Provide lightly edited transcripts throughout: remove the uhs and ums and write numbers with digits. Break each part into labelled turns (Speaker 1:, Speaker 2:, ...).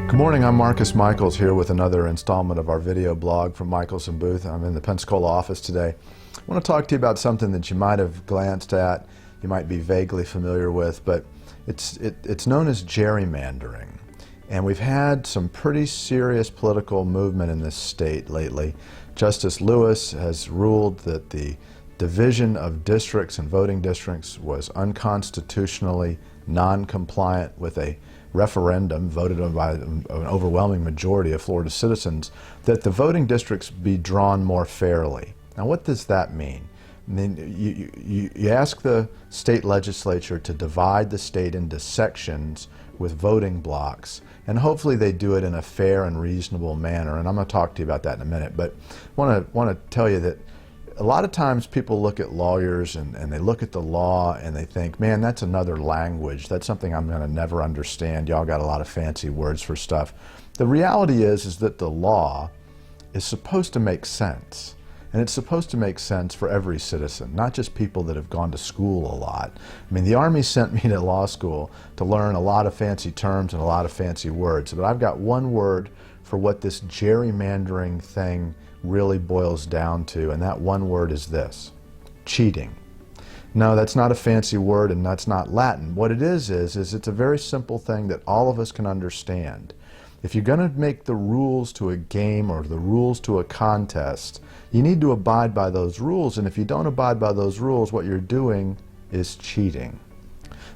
Speaker 1: Good morning, I'm Marcus Michles here with another installment of our video blog from Michles and Booth. I'm in the Pensacola office today. I want to talk to you about something that you might have glanced at, you might be vaguely familiar with, but it's known as gerrymandering. And we've had some pretty serious political movement in this state lately. Justice Lewis has ruled that the division of districts and voting districts was unconstitutionally non-compliant with a referendum voted on by an overwhelming majority of Florida citizens that the voting districts be drawn more fairly. Now, what does that mean? I mean, you ask the state legislature to divide the state into sections with voting blocks, and hopefully they do it in a fair and reasonable manner, and I'm going to talk to you about that in a minute. But I want to tell you that a lot of times people look at lawyers and they look at the law and they think, man, that's another language. That's something I'm going to never understand. Y'all got a lot of fancy words for stuff. The reality is that the law is supposed to make sense. And it's supposed to make sense for every citizen, not just people that have gone to school a lot. I mean, the Army sent me to law school to learn a lot of fancy terms and a lot of fancy words. But I've got one word for what this gerrymandering thing really boils down to, and that one word is this: cheating. No, that's not a fancy word and that's not Latin. What it is it's a very simple thing that all of us can understand. If you're going to make the rules to a game or the rules to a contest, you need to abide by those rules, and if you don't abide by those rules, what you're doing is cheating.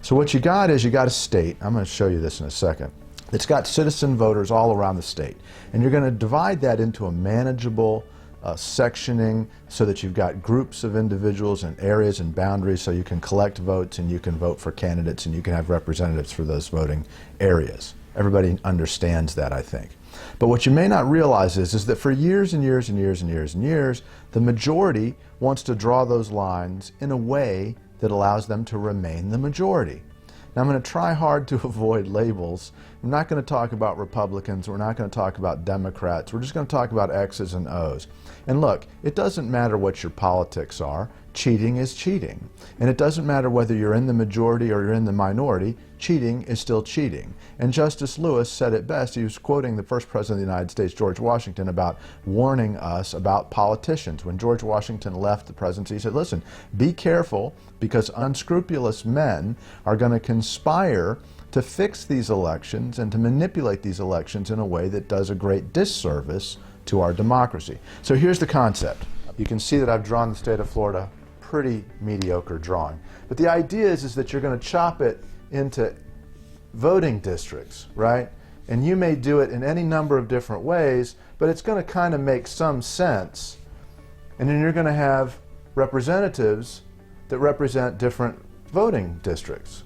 Speaker 1: So what you got is, you got a state, I'm going to show you this in a second, it's got citizen voters all around the state, and you're going to divide that into a manageable sectioning so that you've got groups of individuals and areas and boundaries so you can collect votes and you can vote for candidates and you can have representatives for those voting areas. Everybody understands that, I think. But what you may not realize is that for years and years and years and years and years, the majority wants to draw those lines in a way that allows them to remain the majority. Now, I'm going to try hard to avoid labels. I'm not going to talk about Republicans. We're not going to talk about Democrats. We're just going to talk about X's and O's. And look, it doesn't matter what your politics are. Cheating is cheating. And it doesn't matter whether you're in the majority or you're in the minority. Cheating is still cheating. And Justice Lewis said it best. He was quoting the first president of the United States, George Washington, about warning us about politicians. When George Washington left the presidency, he said, listen, be careful, because unscrupulous men are going to conspire to fix these elections and to manipulate these elections in a way that does a great disservice to our democracy. So here's the concept. You can see that I've drawn the state of Florida. Pretty mediocre drawing. But the idea is that you're going to chop it into voting districts, right? And you may do it in any number of different ways, but it's going to kind of make some sense. And then you're going to have representatives that represent different voting districts.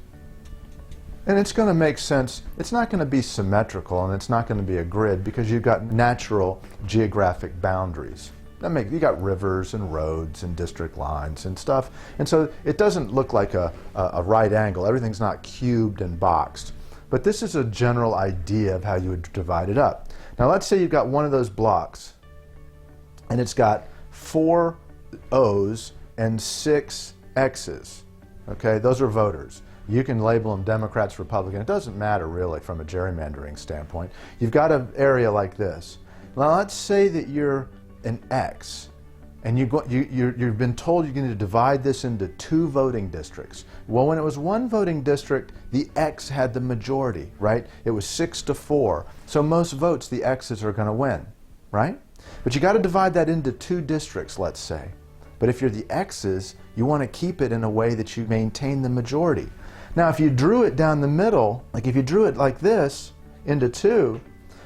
Speaker 1: And it's going to make sense. It's not going to be symmetrical and it's not going to be a grid because you've got natural geographic boundaries. You got rivers and roads and district lines and stuff. And so it doesn't look like a right angle. Everything's not cubed and boxed. But this is a general idea of how you would divide it up. Now let's say you've got one of those blocks and it's got 4 O's and 6 X's. Okay, those are voters. You can label them Democrats, Republican. It doesn't matter really from a gerrymandering standpoint. You've got an area like this. Now let's say that you're an X, and you've been told you're going to divide this into 2 voting districts. Well, when it was 1 voting district, the X had the majority, right? It was 6-4. So most votes, the X's are going to win, right? But you got to divide that into 2 districts, let's say. But if you're the X's, you want to keep it in a way that you maintain the majority. Now, if you drew it down the middle, like if you drew it like this into 2,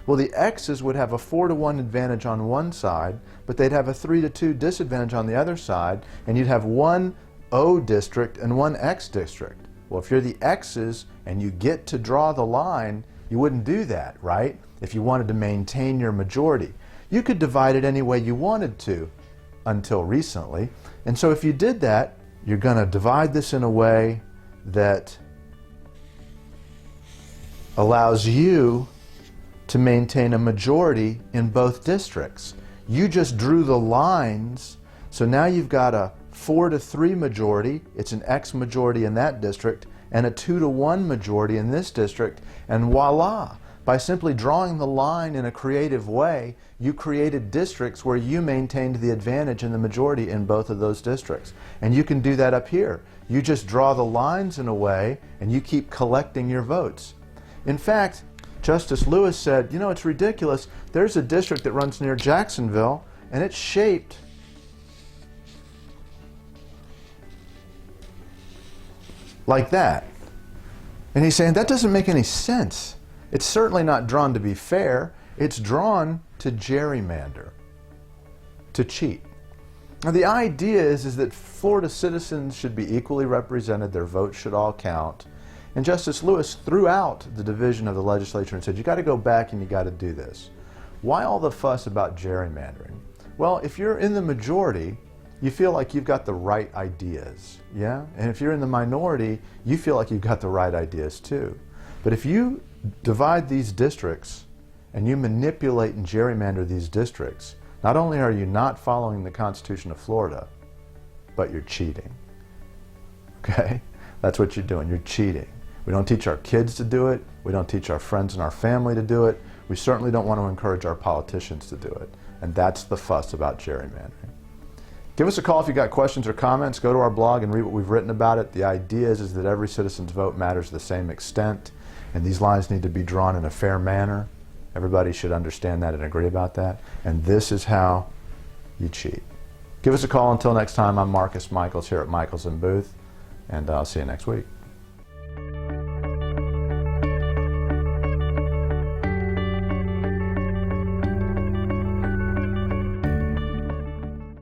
Speaker 1: well, the X's would have a 4-to-1 advantage on one side, but they'd have a 3-to-2 disadvantage on the other side, and you'd have 1 O district and 1 X district. Well, if you're the X's and you get to draw the line, you wouldn't do that, right? If you wanted to maintain your majority. You could divide it any way you wanted to until recently. And so if you did that, you're going to divide this in a way that allows you to maintain a majority in both districts. You just drew the lines, so now you've got a 4-to-3 majority, it's an X majority in that district, and a 2-to-1 majority in this district, and voila! By simply drawing the line in a creative way, you created districts where you maintained the advantage and the majority in both of those districts. And you can do that up here. You just draw the lines in a way and you keep collecting your votes. In fact, Justice Lewis said, you know, it's ridiculous. There's a district that runs near Jacksonville and it's shaped like that. And he's saying that doesn't make any sense. It's certainly not drawn to be fair. It's drawn to gerrymander, to cheat. Now the idea is that Florida citizens should be equally represented, their votes should all count. And Justice Lewis threw out the division of the legislature and said, you got to go back and you got to do this. Why all the fuss about gerrymandering? Well, if you're in the majority, you feel like you've got the right ideas, yeah? And if you're in the minority, you feel like you've got the right ideas too. But if you divide these districts and you manipulate and gerrymander these districts, not only are you not following the Constitution of Florida, but you're cheating, okay? That's what you're doing, you're cheating. We don't teach our kids to do it. We don't teach our friends and our family to do it. We certainly don't want to encourage our politicians to do it. And that's the fuss about gerrymandering. Give us a call if you've got questions or comments. Go to our blog and read what we've written about it. The idea is that every citizen's vote matters to the same extent, and these lines need to be drawn in a fair manner. Everybody should understand that and agree about that. And this is how you cheat. Give us a call. Until next time, I'm Marcus Michles here at Michles & Booth, and I'll see you next week.